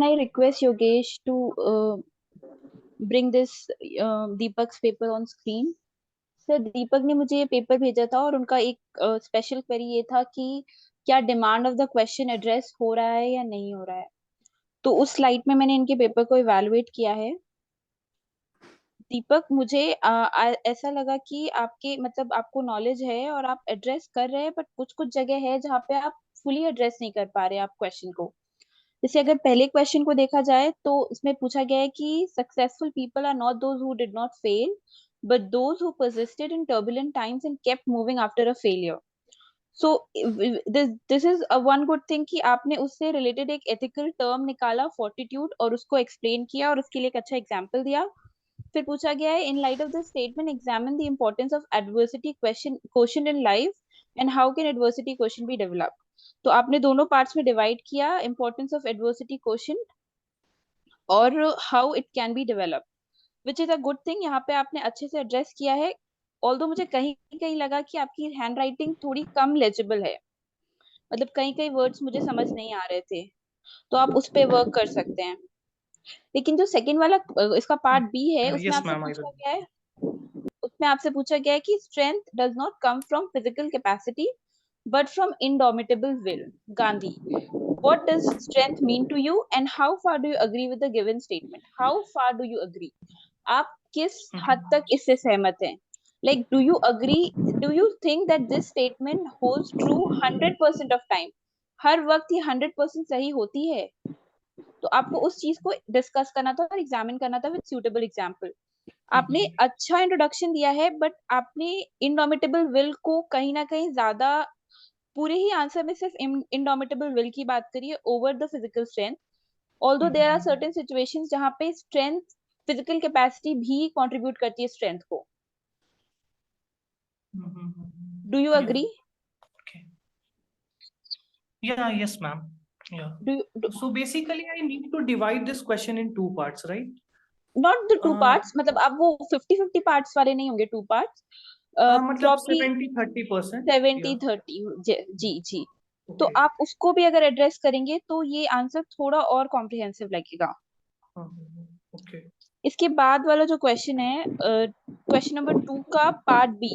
I request Yogesh to bring this Deepak's paper on screen? Sir Deepak ने मुझे ये paper भेजा था और उनका एक स्पेशल क्वेरी ये था कि क्या demand of the question address हो रहा है या नहीं हो रहा है। तो उस स्लाइड में मैंने इनके पेपर को इवैल्यूएट किया है। दीपक मुझे ऐसा लगा कि आपके मतलब आपको नॉलेज है और आप एड्रेस कर रहे हैं, बट कुछ कुछ जगह है जहाँ पे आप फुली एड्रेस नहीं कर पा रहे आप क्वेश्चन को। जैसे अगर पहले क्वेश्चन को देखा जाए तो इसमें पूछा गया है कि successful people are not those who did not fail but those who persisted in turbulent times and kept moving after a failure. So this is a one good thing कि आपने उससे रिलेटेड एक एथिकल टर्म निकाला fortitude और उसको explain किया और उसके लिए एक अच्छा एग्जाम्पल दिया। फिर पूछा गया है in light of the statement examine the importance of adversity question in life and how can adversity question be develop. तो आपने दोनों पार्ट्स में डिवाइड किया इम्पोर्टेंस ऑफ एडवर्सिटी क्वेश्चन और how it can be develop, which is a good thing. यहाँ पे आपने अच्छे से एड्रेस किया है। ऑल्दो मुझे कहीं कहीं लगा कि आपकी हैंड राइटिंग थोड़ी कम लेजिबल है, मतलब कई कई वर्ड्स मुझे समझ नहीं आ रहे थे, तो आप उस पे वर्क कर सकते हैं। लेकिन जो सेकंड वाला इसका पार्ट बी है उसमें Yes, आपसे ma'am, I पूछा will. गया है, उसमें आपसे पूछा गया है कि strength does not come from physical capacity but from indomitable will. Gandhi, what does strength mean to you and how far do you agree with the given statement? How far do you agree? आप किस हद Mhm. तक इससे सहमत हैं? Like, do you agree? Do you think that this statement holds true 100% of time? हर वक्त ये 100% सही होती है? तो आपको उस चीज को डिस्कस करना था और एग्जामिन करना था विद सुटेबल एग्जाम्पल। आपने Mhm. अच्छा इंट्रोडक्शन दिया है, बट आपने इनडोमिटेबल विल को कहीं ना कहीं ज्यादा, पूरे ही आंसर में सिर्फ इनडोमिटेबल विल की बात करिए over the physical strength. Although there are Mhm. Certain situations जहाँ पे स्ट्रेंथ फिजिकल कैपेसिटी भी कंट्रीब्यूट करती है स्ट्रेंथ को। Mhm. Do you Yeah. Agree? Okay. Yeah. Yes, ma'am. Yeah. Do So basically, I need to divide this question in two parts, right? Not the two Uh, parts, मतलब अब वो 50-50 parts वाले नहीं होंगे two parts, मतलब probably 70-30%. 70-30। जी जी। तो Okay. आप उसको भी अगर एड्रेस करेंगे तो ये आंसर थोड़ा और कॉम्प्रिहेंसिव लगेगा। Okay. इसके बाद वाला जो क्वेश्चन है क्वेश्चन नंबर 2 का पार्ट बी,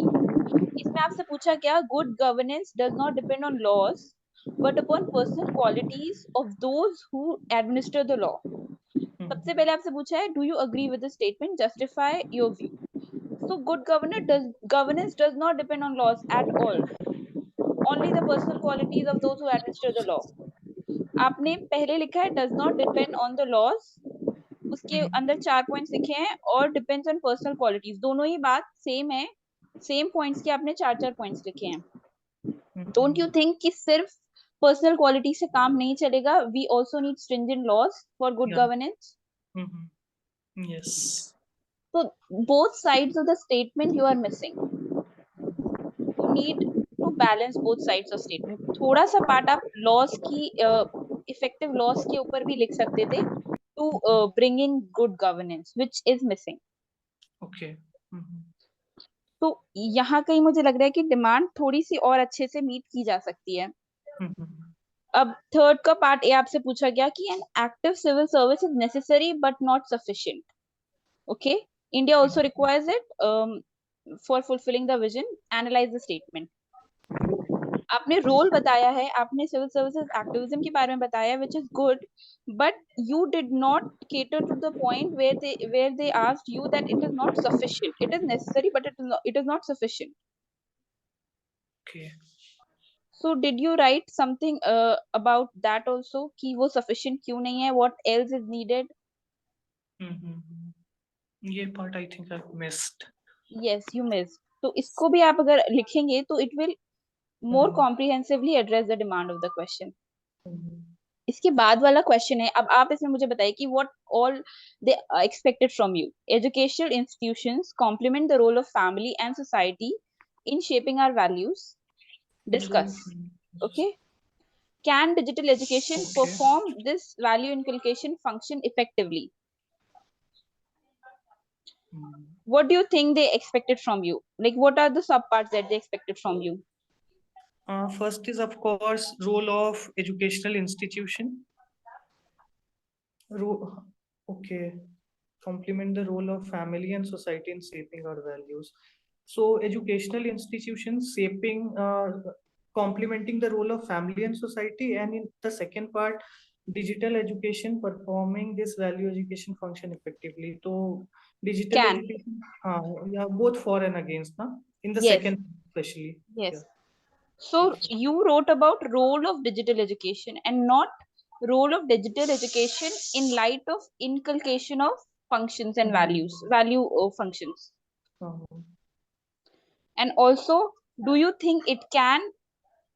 इसमें आपसे पूछा गया good governance does not depend on laws but upon personal qualities of those who administer the law. सबसे पहले आपसे पूछा है do you agree with the statement, justify your view. So good governance does not depend on laws at all, only the personal qualities of those who administer the law. आपने पहले लिखा है does not depend on the laws, उसके अंदर 4 points लिखे हैं और depends on personal qualities, दोनों ही बात सेम है। सेम पॉइंट्स के आपने 4 4 पॉइंट्स लिखे हैं। डोंट यू थिंक कि सिर्फ पर्सनल क्वालिटी से काम नहीं चलेगा, we also need stringent laws for good Yeah. Governance. Yes. तो both sides of the statement you are missing, you need to balance both sides of statement. थोड़ा सा part आप लॉस की इफेक्टिव लॉस के ऊपर भी लिख सकते थे to bring in good governance which is missing. Okay. तो यहाँ कहीं मुझे लग रहा है कि डिमांड थोड़ी सी और अच्छे से मीट की जा सकती है। अब थर्ड का पार्ट ए आपसे पूछा गया कि an active civil service is necessary but not sufficient. Okay, India also requires it for fulfilling the vision, analyse the statement. आपने रोल बताया है, आपने सिविल सर्विसेज एक्टिविज्म के बारे में बताया which is good, but you did not cater to the point where they asked you that it is not sufficient. It is necessary but it is not sufficient. Okay. So did you write something about that also कि वो sufficient क्यों नहीं है, what else is needed? ये part I think I've missed. Yes, you missed. तो इसको भी आप अगर लिखेंगे तो it will more comprehensively address the demand of the question. इसके बाद वाला क्वेश्चन है, अब आप इसमें मुझे बताइए कि what all they expected from you. Educational institutions complement the role of family and society in shaping our values. Discuss. Okay. Can digital education Okay. perform this value inculcation function effectively? What do you think they expected from you? Like, what are the subparts that they expected from you? First is, of course, role of educational institution. Okay. Complement the role of family and society in shaping our values. So educational institutions complementing the role of family and society, and in the second part, digital education performing this value education function effectively. So digital Can. education, yeah, both for and against, na? In the Yes. second, especially. Yeah. Yes. So you wrote about role of digital education and not role of digital education in light of inculcation of functions and values, value functions. And also, do you think it can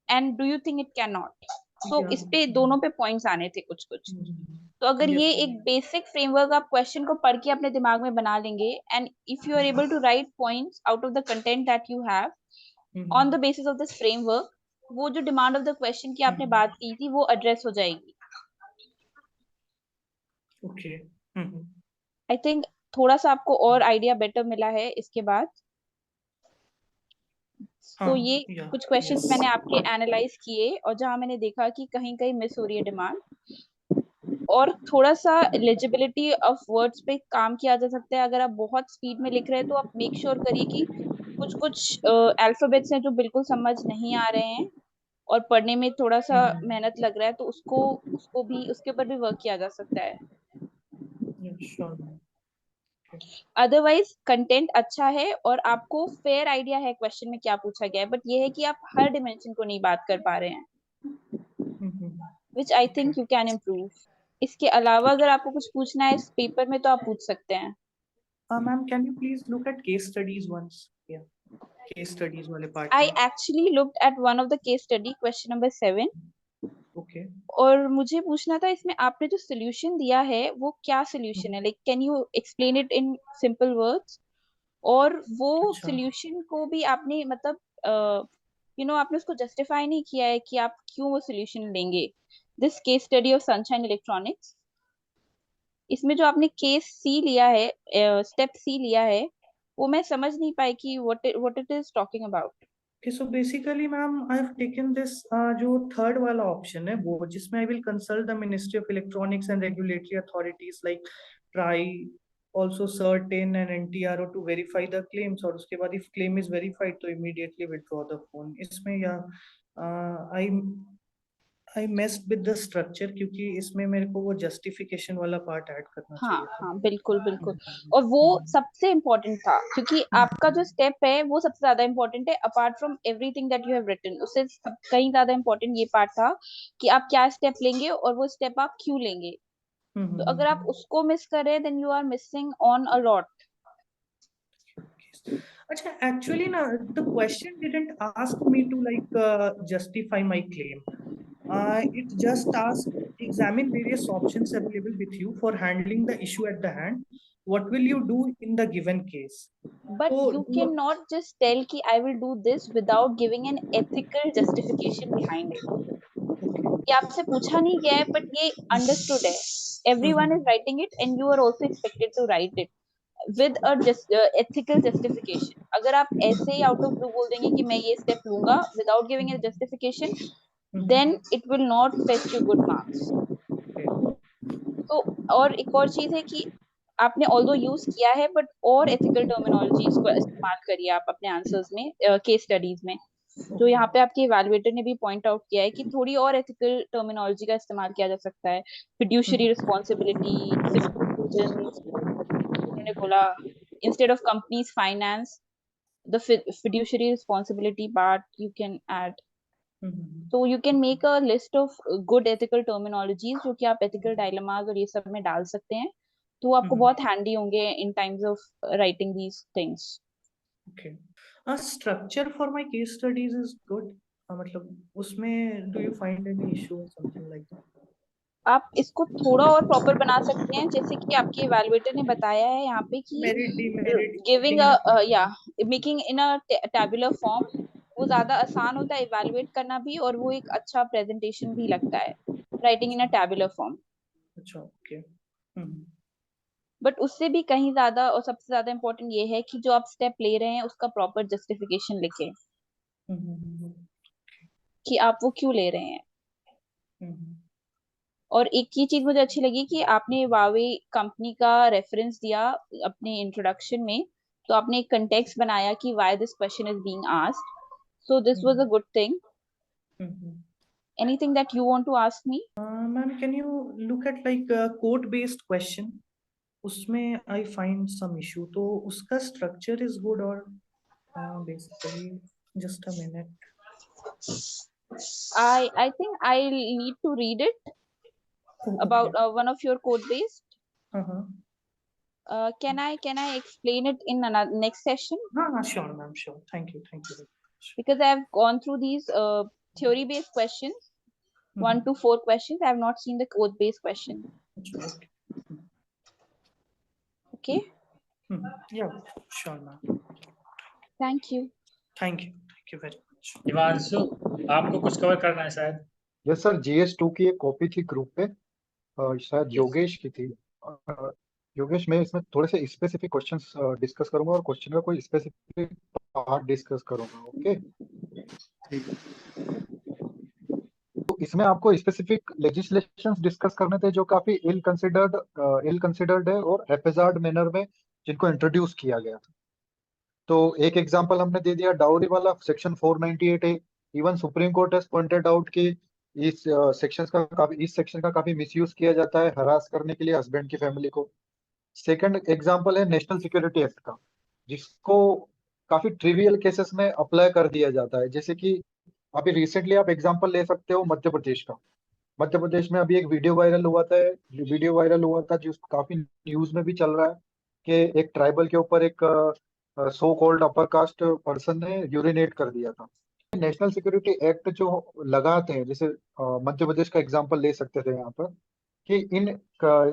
and do you think it cannot? So Yeah. इस पे दोनों पे points आने थे कुछ कुछ. तो अगर Yes. ये एक बेसिक फ्रेमवर्क आप क्वेश्चन को पढ़ के अपने दिमाग में बना लेंगे and if you are able to write points out of the content that you have on the basis of this framework, वो जो डिमांड ऑफ द क्वेश्चन की आपने बात की थी वो एड्रेस हो जाएगी. Okay. आई थिंक थोड़ा सा आपको और आइडिया बेटर मिला है इसके बाद. तो ये Yeah. कुछ क्वेश्चंस Yes. मैंने आपके एनालाइज किए और जहां मैंने देखा कि कहीं कहीं मिस हो रही है डिमांड और थोड़ा सा एलिजिबिलिटी ऑफ वर्ड्स पे काम किया जा सकता है. अगर आप बहुत स्पीड में लिख रहे हैं तो आप मेक श्योर करिए कि कुछ कुछ अल्फाबेट्स हैं जो बिल्कुल समझ नहीं आ रहे हैं और पढ़ने में थोड़ा सा मेहनत लग रहा है, तो उसको उसको भी उसके ऊपर भी वर्क किया जा सकता है. Yeah, sure. अदरवाइज कंटेंट अच्छा है और आपको फेयर आइडिया है क्वेश्चन में क्या पूछा गया है, बट ये है कि आप हर डिमेंशन को नहीं बात कर पा रहे हैं, which I think you can improve. इसके अलावा अगर आपको कुछ पूछना है इस पेपर में तो आप पूछ सकते हैं. Ma'am, can you please look at case studies once? Yeah, case studies वाले part I में. actually looked at one of the case study, question number 7. Okay. और मुझे पूछना था इसमें आपने जो सोल्यूशन दिया है वो क्या सोल्यूशन है, like can you explain it in simple words. और वो अच्छा. सोल्यूशन को भी आपने मतलब आपने उसको जस्टिफाई नहीं किया है कि आप क्यों वो सोल्यूशन लेंगे. This case study of sunshine electronics, इसमें जो आपने केस सी लिया है, स्टेप सी लिया है, वो मैं समझ नहीं पाई कि what it is talking about. Okay, so basically, ma'am, I've taken this जो third वाला option है वो जिसमें I will consult the Ministry of Electronics and Regulatory Authorities like TRAI, also CERT-in and NTRO to verify the claims, और उसके बाद if claim is verified तो immediately withdraw the phone. इसमें या I messed with the structure क्योंकि इसमें मेरे को वो justification वाला part add करना हाँ चाहिए था. हाँ, बिल्कुल बिल्कुल. और वो सबसे इम्पोर्टेंट था क्योंकि आपका जो स्टेप है वो सबसे ज्यादा इम्पोर्टेंट है apart from everything that you have written. उससे कहीं ज्यादा इम्पोर्टेंट ये पार्ट था कि आप क्या स्टेप लेंगे और वो स्टेप आप क्यों लेंगे. तो अगर आप उसको मिस करें then you are missing on a lot. अच्छा, actually ना the question didn't ask me to like justify my claim. It just asked examine various options available with you for handling the issue at the hand. What will you do in the given case? But So you cannot just tell कि I will do this without giving an ethical justification behind it. ये आपसे पूछा नहीं गया है but ये understood है. Everyone is writing it and you are also expected to write it with a ethical justification. अगर आप ऐसे ही आउट ऑफ ब्लू बोल देंगे कि मैं ये स्टेप लूंगा without giving a justification, then it will not fetch you good marks. तो और एक और चीज है कि आपने ऑल्दो यूज किया है बट और एथिकल टर्मिनोलॉजीज को इस्तेमाल करिए आप अपने आंसर्स में, केस स्टडीज में. जो यहाँ पे आपके इवैल्यूएटर ने भी पॉइंट आउट किया है कि थोड़ी और एथिकल टर्मिनोलॉजी का इस्तेमाल किया जा सकता है. फिड्यूशरी रिस्पॉन्सिबिलिटी, फिजिकल प्रूडेंस, उन्होंने बोला instead of companies finance, the fiduciary responsibility part you can add. So you can make a list of good ethical terminologies जो कि आप ethical dilemmas और ये सब में डाल सकते हैं, तो आपको बहुत handy होंगे in times of writing these things. Okay. Structure for my case studies is good. मतलब उसमें do you find any issue or something like that? आप इसको थोड़ा और प्रॉपर बना सकते हैं जैसे कि आपके इवैल्यूएटर ने बताया है यहाँ पे कि Merit, demerit, giving putting in a a या making in a tabular form वो ज्यादा आसान होता है इवैल्यूएट करना भी और वो एक अच्छा प्रेजेंटेशन भी लगता है writing in a tabular form. अच्छा, okay. बट उससे भी कहीं ज्यादा और सबसे ज्यादा इम्पोर्टेंट ये है कि जो आप स्टेप ले रहे हैं उसका प्रॉपर जस्टिफिकेशन लिखें कि आप वो क्यों ले रहे हैं. और एक ही चीज मुझे अच्छी लगी कि आपने वावे कंपनी का रेफरेंस दिया अपने इंट्रोडक्शन में, तो आपने एक कंटेक्स्ट बनाया कि why this question is being asked, so this was a good thing. Anything that you want to ask me? Ma'am, can you look at like a quote-based question? उसमें I find some issue. तो उसका structure is good or basically just a minute. I think I need to read it Oh, about okay. one of your code based. Uh-huh. Can I explain it in another next session? हाँ, sure, ma'am, sure. Thank you very much. Because I've gone through these theory based questions, Mm-hmm. 1 to 4 questions. I have not seen the code based question. Okay. Okay. Yeah, sure, ma'am. Thank you. Thank you very much. Himanshu, आपको कुछ cover करना है शायद? Yes sir, GS2 की एक copy थी group पे, शायद योगेश की थी। योगेश, मैं इसमें थोड़े से स्पेसिफिक क्वेश्चंस डिस्कस करूंगा और क्वेश्चन का कोई स्पेसिफिक पार्ट डिस्कस करूंगा। ओके, तो इसमें आपको स्पेसिफिक लेजिस्लेशंस डिस्कस करने थे जो काफी इल कंसिडर्ड है और हैप्पेजार्ड मैनर में जिनको इंट्रोड्यूस किया गया था। तो एक एग्जांपल हमने दे दिया डाउरी वाला, सेक्शन 498 है। Even supreme court has pointed out कि इस सेक्शन का काफी मिसयूज किया जाता है हरास करने के लिए हस्बैंड की फैमिली को। सेकंड एग्जांपल है नेशनल सिक्योरिटी एक्ट का, जिसको काफी ट्रिवियल केसेस में अप्लाई कर दिया जाता है। जैसे कि अभी रिसेंटली आप एग्जांपल ले सकते हो मध्य प्रदेश का। मध्य प्रदेश में अभी एक वीडियो वायरल हुआ था जो काफी न्यूज में भी चल रहा है कि एक ट्राइबल के ऊपर एक so called upper caste person ने यूरिनेट कर दिया था। नेशनल सिक्योरिटी एक्ट जो लगाते हैं, जैसे मध्य प्रदेश का एग्जांपल ले सकते थे यहाँ पर, कि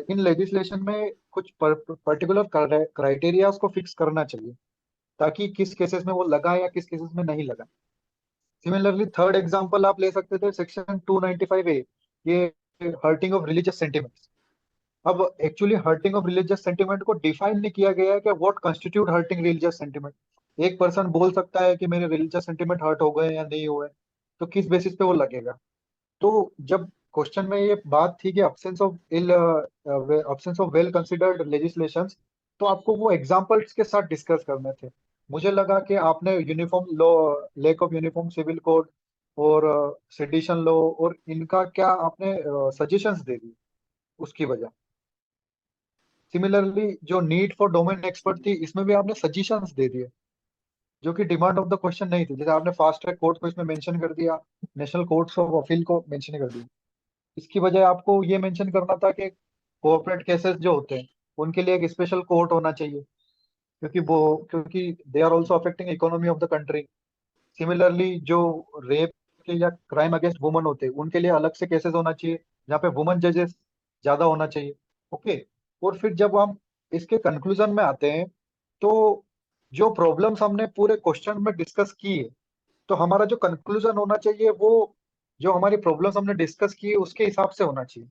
इन लेजिस्लेशन में कुछ पर्टिकुलर क्राइटेरियाज को फिक्स करना चाहिए ताकि किस केसेस में वो लगा या किस केसेस में नहीं लगा। सिमिलरली थर्ड एग्जांपल आप ले सकते थे सेक्शन 295A, ये हर्टिंग ऑफ रिलीजियस सेंटिमेंट्स। अब actually hurting of religious sentiment को डिफाइन नहीं किया गया है कि what constitute hurting religious sentiment. एक पर्सन बोल सकता है कि मेरे रिलीजियस सेंटिमेंट हर्ट हो गए या नहीं हुए, तो किस बेसिस पे वो लगेगा। तो जब क्वेश्चन में ये बात थी कि absence of well considered legislations, तो आपको वो एग्जांपल्स के साथ डिस्कस करने थे। मुझे लगा कि आपने uniform law, lack of uniform civil code और सेडिशन लॉ और इनका क्या आपने सजेशंस दे दी उसकी वजह। सिमिलरली जो नीड फॉर डोमेन एक्सपर्ट थी, इसमें भी आपने सजेशंस दे दिए जो कि डिमांड ऑफ द क्वेश्चन नहीं थी। जैसे आपने फास्ट ट्रैक कोर्ट को इसमें मेंशन कर दिया, नेशनल कोर्ट्स ऑफ अपील को मेंशन कर दिया। इसकी वजह आपको ये मेंशन करना था कि कोऑपरेट केसेस जो होते हैं उनके लिए एक स्पेशल कोर्ट होना चाहिए, क्योंकि they are also affecting economy of the country. Similarly जो रेप के या क्राइम अगेंस्ट वुमन होते हैं उनके लिए अलग से केसेस होना चाहिए जहाँ पे वुमन जजेस ज्यादा होना चाहिए। ओके, और फिर जब हम इसके कंक्लूजन में आते हैं, तो जो प्रॉब्लम्स हमने पूरे क्वेश्चन में डिस्कस की है, तो हमारा जो कंक्लूजन होना चाहिए वो जो हमारी प्रॉब्लम्स हमने डिस्कस की है उसके हिसाब से होना चाहिए।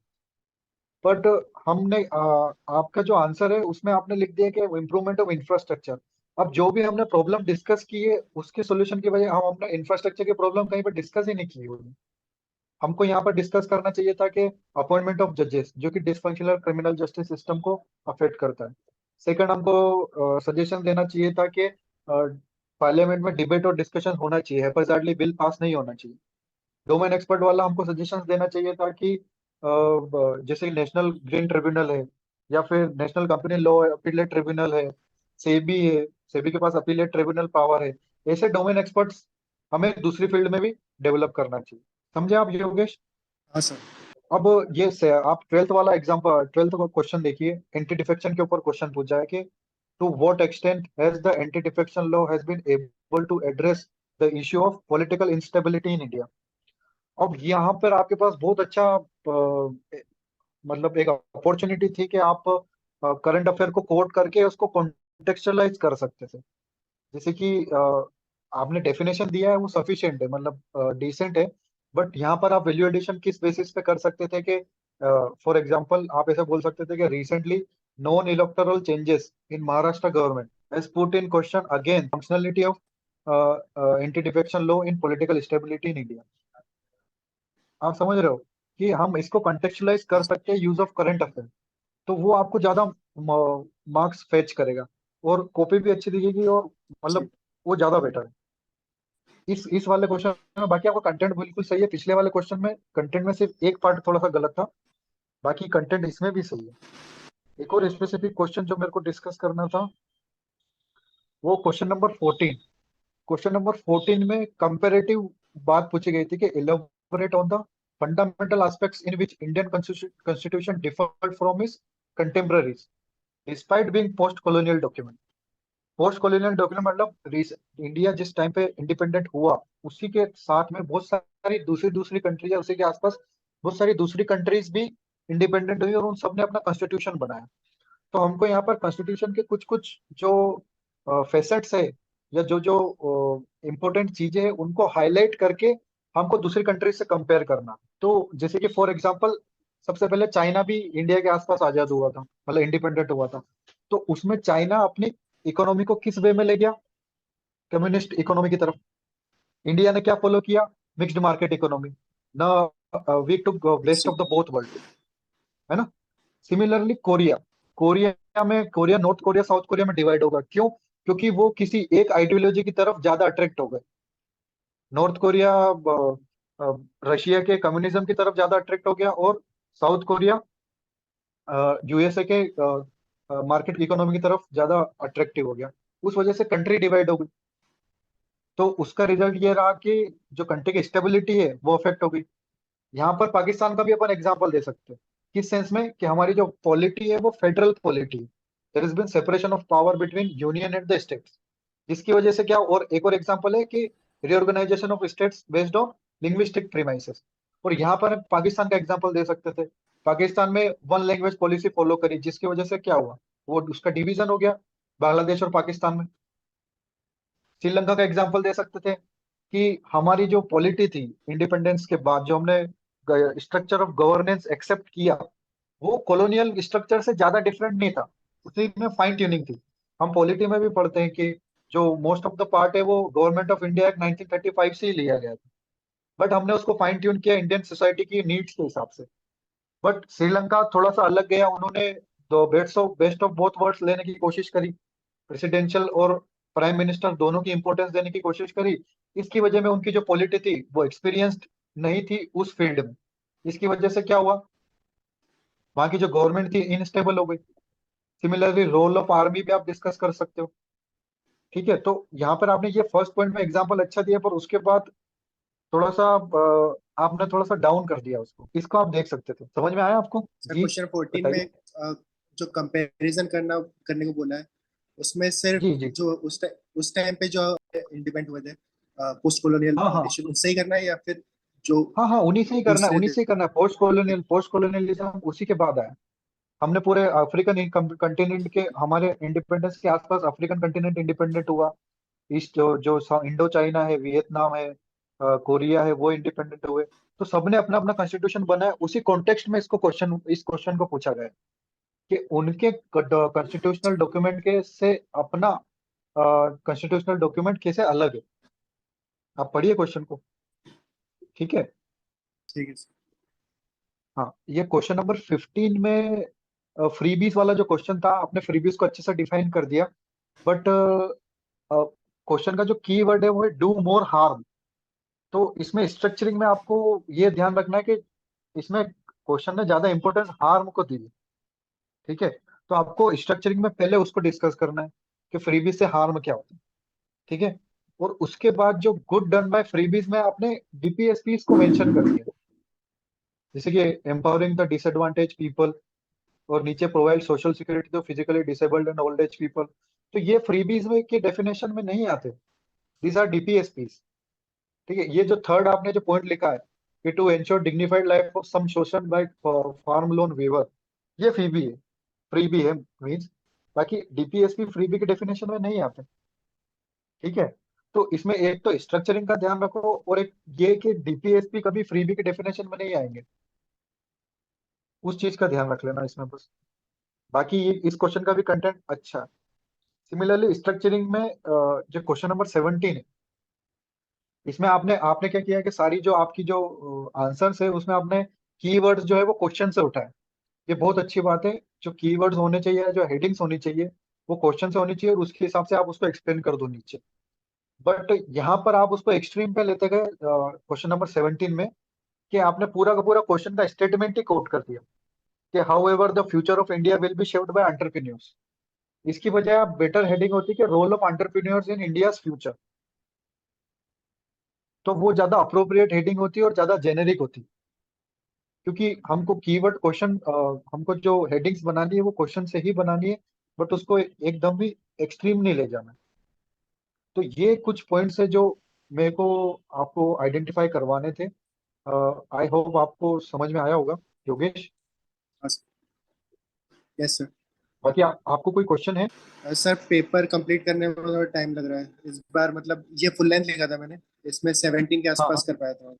बट हमने आपका जो आंसर है उसमें आपने लिख दिया कि इम्प्रूवमेंट ऑफ इंफ्रास्ट्रक्चर। अब जो भी हमने प्रॉब्लम डिस्कस की है उसके सोल्यूशन की वजह हम अपने इंफ्रास्ट्रक्चर की प्रॉब्लम कहीं पर डिस्कस ही नहीं की हुई। हमको यहाँ पर डिस्कस करना चाहिए था कि अपॉइंटमेंट ऑफ जजेस जो कि डिसफंक्शनल क्रिमिनल जस्टिस सिस्टम को अफेक्ट करता है। सेकंड, हमको सजेशन देना चाहिए था कि पार्लियामेंट में डिबेट और डिस्कशन होना चाहिए, हैप्पैजार्डली बिल पास नहीं होना चाहिए। डोमेन एक्सपर्ट वाला हमको सजेशंस देना चाहिए था कि जैसे नेशनल ग्रीन ट्रिब्यूनल है या फिर national company law appellate tribunal है, है, सेबी के पास अपीलेट ट्रिब्यूनल पावर है। ऐसे डोमेन एक्सपर्ट्स हमें दूसरी फील्ड में भी डेवलप करना चाहिए। समझे आप योगेश? हाँ सर। अब आप 12th वाला एग्जाम्पल, 12th का क्वेश्चन देखिए। एंटी डिफेक्शन के ऊपर क्वेश्चन पूछा है कि to what extent has the anti defection law has been able to address the issue of political instability in India. अब यहाँ पर आपके पास बहुत अच्छा मतलब एक अपॉर्चुनिटी थी कि आप करंट अफेयर को कोट करके उसको कॉन्टेक्चुअलाइज कर सकते थे। जैसे कि आपने डेफिनेशन दिया है वो सफिशिएंट है, मतलब डिसेंट है। बट यहाँ पर आप वैल्यू एडिशन किस बेसिस पे कर सकते थे कि फॉर एग्जांपल आप ऐसा बोल सकते थे कि recently non electoral changes in Maharashtra government has put in question again functionality of anti defection law in political stability in India. आप समझ रहे हो? कि हम इसको कंटेक्चुअलाइज कर सकते हैं यूज ऑफ करंट अफेयर, तो वो आपको ज्यादा मार्क्स फेच करेगा और कॉपी भी अच्छी दिखेगी और मतलब वो ज्यादा बेटर है इस वाले क्वेश्चन में। बाकी आपका कंटेंट बिल्कुल सही है, पिछले वाले क्वेश्चन में कंटेंट में सिर्फ एक पार्ट थोड़ा सा गलत था, बाकी कंटेंट इसमें भी सही है। एक और स्पेसिफिक क्वेश्चन जो मेरे को डिस्कस करना था वो क्वेश्चन नंबर 14। क्वेश्चन नंबर 14 में कंपैरेटिव बात पूछी गई थी कि elaborate on the fundamental aspects in which Indian constitution deferred from is contemporaries despite being post colonial document. Post colonial document मतलब इंडिया जिस टाइम पे इंडिपेंडेंट हुआ उसी के साथ में बहुत सारी दूसरी दूसरी कंट्रीज है, उसी के आसपास बहुत सारी दूसरी कंट्रीज भी इंडिपेंडेंट हुई और उन सबने अपना कॉन्स्टिट्यूशन बनाया। तो हमको यहाँ पर कॉन्स्टिट्यूशन के कुछ कुछ जो फेसेट्स है या जो जो इम्पोर्टेंट चीजें हैं उनको हाईलाइट करके हमको दूसरी कंट्री से कंपेयर करना। तो जैसे कि फॉर एग्जांपल सबसे पहले चाइना भी इंडिया के आसपास आजाद हुआ था, मतलब इंडिपेंडेंट हुआ था। तो उसमें चाइना अपनी इकोनॉमी को किस वे में ले गया, कम्युनिस्ट इकोनॉमी की तरफ। इंडिया ने क्या फॉलो किया, मिक्स्ड मार्केट इकोनॉमी ना, we took best of the both world, है ना। Similarly Korea, Korea North Korea South Korea में डिवाइड होगा, क्यों, क्योंकि वो किसी एक आइडियोलॉजी की तरफ ज्यादा अट्रैक्ट हो गए। नॉर्थ कोरिया रशिया के कम्युनिज्म की तरफ ज्यादा अट्रैक्ट हो गया और साउथ कोरिया यूएसए के मार्केट इकोनॉमी की तरफ ज्यादा अट्रैक्टिव हो गया। उस वजह से कंट्री डिवाइड हो गई। तो उसका रिजल्ट ये रहा कि जो कंट्री की स्टेबिलिटी है वो अफेक्ट हो गई। यहाँ पर पाकिस्तान का भी अपन एग्जांपल दे सकते हैं, किस सेंस में कि हमारी जो पॉलिटी है वो फेडरल पॉलिटी है, there is been separation of power between union and the states, जिसकी वजह से क्या, और एक और एग्जांपल है कि reorganisation of states based on linguistic premises. और यहाँ पर पाकिस्तान का एग्जांपल दे सकते थे, पाकिस्तान में वन लैंग्वेज पॉलिसी फॉलो करी जिसकी वजह से क्या हुआ, वो उसका डिवीजन हो गया बांग्लादेश और पाकिस्तान में। श्रीलंका का एग्जांपल दे सकते थे कि हमारी जो पॉलिटी थी इंडिपेंडेंस के बाद, जो हमने स्ट्रक्चर ऑफ गवर्नेंस एक्सेप्ट किया, वो कॉलोनियल स्ट्रक्चर से ज्यादा डिफरेंट नहीं था, उसी में फाइन ट्यूनिंग थी। हम पॉलिटी में भी पढ़ते हैं कि जो मोस्ट ऑफ द पार्ट है वो गवर्नमेंट ऑफ इंडिया एक्ट 1935 से ही लिया गया था, बट हमने उसको फाइन ट्यून किया इंडियन सोसाइटी की नीड्स के हिसाब से। बट श्रीलंका थोड़ा सा अलग गया, उन्होंने दो बेस्ट ऑफ बोथ वर्ल्ड्स लेने की कोशिश करी, प्रेसिडेंशियल और प्राइम मिनिस्टर दोनों की इंपॉर्टेंस देने की कोशिश करी। इसकी वजह में उनकी जो पॉलिटी थी वो एक्सपीरियंस्ड नहीं थी उस फील्ड में। इसकी वजह से क्या हुआ, वहां की जो गवर्नमेंट थी इनस्टेबल हो गई। सिमिलरली रोल ऑफ आर्मी भी आप डिस्कस कर सकते हो। ठीक है, तो यहाँ पर आपने ये फर्स्ट पॉइंट में एग्जांपल अच्छा दिया, पर उसके बाद थोड़ा सा आपने थोड़ा सा डाउन कर दिया उसको, इसको आप देख सकते थे। समझ में आया आपको सर जी? क्वेश्चन 14 में बताइए। जो कंपैरिजन करने को बोला है उसमें सिर्फ जी जी। जो उस टाइम पे जो इंडिपेंडेंट हुए थे पोस्ट कॉलोनियल हाँ हाँ नेशन उनसे ही करना है या फिर जो हाँ हाँ, उन्हीं से ही करना है, दूसरे उन्हीं थे? से ही करना है। पोस्ट कॉलोनियलिज्म उसी के बाद आया। हमने पूरे अफ्रीकन कंटिनेंट के, हमारे इंडिपेंडेंस के आसपास अफ्रीकन कंटिनेंट इंडिपेंडेंट हुआ। ईस्ट जो जो इंडो चाइना है, वियतनाम है, कोरिया है, वो इंडिपेंडेंट हुए। तो सबने अपना अपना कॉन्स्टिट्यूशन बनाया, उसी कॉन्टेक्स्ट में इस क्वेश्चन को पूछा गया है कि उनके कॉन्स्टिट्यूशनल डॉक्यूमेंट के से अपना कॉन्स्टिट्यूशनल डॉक्यूमेंट कैसे अलग है। आप पढ़िए क्वेश्चन को, ठीक है। ठीक है सर। हाँ, ये क्वेश्चन नंबर 15 में फ्रीबीज वाला जो क्वेश्चन था, आपने फ्रीबीज को अच्छे से डिफाइन कर दिया, बट क्वेश्चन का जो की वर्ड है वो है डू मोर हार्म। तो इसमें स्ट्रक्चरिंग में आपको ये ध्यान रखना है कि इसमें क्वेश्चन ने ज्यादा इंपॉर्टेंस हार्म को दी है, ठीक है। तो आपको स्ट्रक्चरिंग में पहले उसको डिस्कस करना है कि फ्रीबीज से हार्म क्या होता है, ठीक है। और उसके बाद जो गुड डन बाय फ्रीबीज में आपने डीपीएसपीज को मेंशन कर दिया, जैसे कि एम्पावरिंग द डिसएडवांटेज पीपल, और नीचे provide social security to physically disabled and old age people. तो ये फ्रीबीज में के डेफिनेशन में नहीं आते, दीज आर डीपीएसपीज, ठीक है। ये जो थर्ड आपने जो पॉइंट लिखा है कि to ensure dignified life of some शोषण बाय फार्म लोन वेवर, ये फ्रीबी है मीन्स। बाकी डीपीएसपी फ्रीबी के डेफिनेशन में नहीं आते, ठीक है। तो इसमें एक तो स्ट्रक्चरिंग का ध्यान रखो, और एक ये कि डीपीएसपी कभी फ्रीबी के डेफिनेशन में नहीं आएंगे, उस चीज का ध्यान रख लेना इसमें बस। बाकी इस क्वेश्चन का भी कंटेंट अच्छा है। सिमिलरली स्ट्रक्चरिंग में जो क्वेश्चन नंबर 17 है, इसमें आपने आपने क्या किया है कि सारी जो आपकी जो आंसर्स है उसमें आपने कीवर्ड्स जो है वो क्वेश्चन से उठाए। ये बहुत अच्छी बात है। जो कीवर्ड्स होने चाहिए, जो हेडिंग्स होनी चाहिए, वो क्वेश्चन से होनी चाहिए और उसके हिसाब से आप उसको एक्सप्लेन कर दो नीचे। बट यहाँ पर आप उसको एक्सट्रीम पे लेते गए क्वेश्चन नंबर 17 में, कि आपने पूरा का पूरा क्वेश्चन का स्टेटमेंट ही कोट कर दिया कि however the future of India will be shaped by entrepreneurs. इसकी बजाय आप बेटर हेडिंग होती कि role of entrepreneurs in India's future. तो वो ज्यादा अप्रोप्रिएट हेडिंग होती है और ज्यादा जेनेरिक होती है, क्योंकि हमको कीवर्ड क्वेश्चन, हमको जो हेडिंग्स बनानी है वो क्वेश्चन से ही बनानी है, बट उसको एकदम भी एक्सट्रीम नहीं ले जाना। तो ये कुछ पॉइंट्स है जो मेरे को आपको आइडेंटिफाई करवाने थे। आई होप आपको समझ में आया होगा योगेश। Yes sir. बाकी आपको कोई क्वेश्चन है? सर पेपर कंप्लीट करने में थोड़ा टाइम लग रहा है इस बार, मतलब ये फुल लेंथ लिखा था मैंने, इसमें 17 के हाँ आसपास कर पाया था।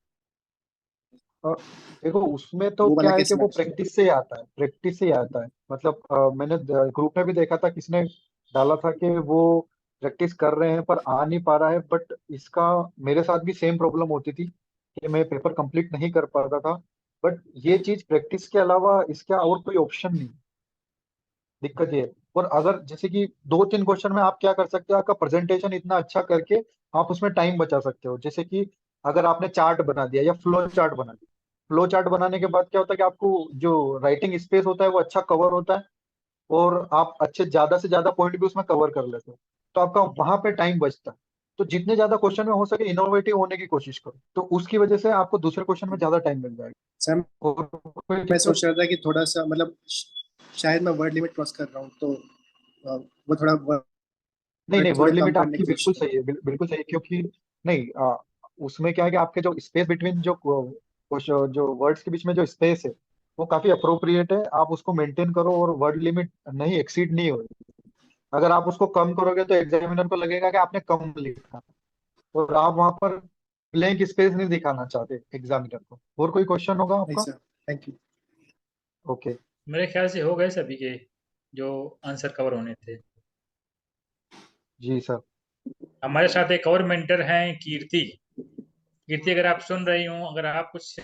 देखो उसमें तो वो वाला क्या है कि कैसे वो मैनेज? प्रैक्टिस से ही आता है, प्रैक्टिस से ही आता है। मतलब मैंने ग्रुप में भी देखा था, किसने डाला था कि वो प्रैक्टिस कर रहे हैं पर आ नहीं पा रहा है। बट इसका मेरे साथ भी सेम प्रॉब्लम होती थी कि मैं पेपर कंप्लीट नहीं कर पाता था। बट ये चीज प्रैक्टिस के अलावा इसका और कोई ऑप्शन नहीं। दिक्कत ये है। और अगर जैसे कि 2-3 क्वेश्चन में आप क्या कर सकते हो, आपका प्रेजेंटेशन इतना अच्छा करके आप उसमें टाइम बचा सकते हो। जैसे कि अगर आपने चार्ट बना दिया या फ्लो चार्ट बना दिया, फ्लो चार्ट बनाने के बाद क्या होता है कि आपको जो राइटिंग स्पेस होता है वो अच्छा कवर होता है, और आप अच्छे ज्यादा से ज्यादा पॉइंट भी उसमें कवर कर लेते हो। तो आपका वहां पे टाइम बचता है। तो जितने ज्यादा क्वेश्चन में हो सके इनोवेटिव होने की कोशिश करो, तो उसकी वजह से आपको दूसरे क्वेश्चन में ज्यादा टाइम मिल जाएगा। सर और कोई मैं दिक्कत? सोच रहा था कि थोड़ा सा मतलब शायद मैं वर्ड लिमिट क्रॉस कर रहा हूँ, तो वो थोड़ा नहीं नहीं, वर्ड थोड़े वर्ड कम लिमिट करने आपकी की कोशिश बिल्कुल करूँ। सही है, बिल्कुल सही है। क्योंकि नहीं, उसमें क्या है कि आपके जो स्पेस बिटवीन जो जो वर्ड्स के बीच में जो स्पेस है वो काफी अप्रोप्रिएट है। आप उसको मेंटेन करो और वर्ड लिमिट नहीं एक्सीड नहीं हो। अगर आप उसको कम करोगे तो एग्जामिनर को लगेगा कि आपने कम लिखा, और आप वहां पर ब्लैंक स्पेस नहीं दिखाना चाहते एग्जामिनर को। और कोई क्वेश्चन होगा नहीं आपका? Sir, thank you. ओके। मेरे ख्याल से हो गए सभी के जो आंसर कवर होने थे। जी सर। हमारे साथ एक और मेंटर हैं, कीर्ति। कीर्ति, अगर आप सुन रही हो, अगर आप कुछ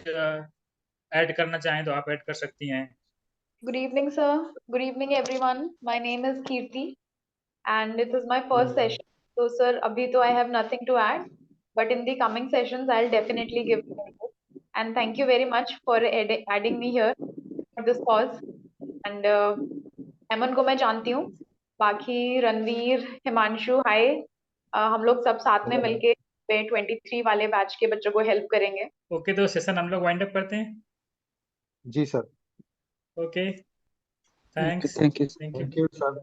ऐड करना चाहें तो आप ऐड कर सकती हैं। Good evening, sir. Good evening, everyone. My name is Kirti, and this is my first session. So, sir, abhi to I have nothing to add, but in the coming sessions, I'll definitely give my input. And thank you very much for adding me here for this cause. And हेमन को मैं जानती हूँ, बाकी रणवीर, हिमांशु, हाय। हम लोग सब साथ में मिलके 23 वाले बैच के बच्चों को हेल्प करेंगे। ओके, तो सेशन हम लोग वाइंड अप करते हैं। जी sir. Okay, thanks. Thank you. Thank you. Thank you sir.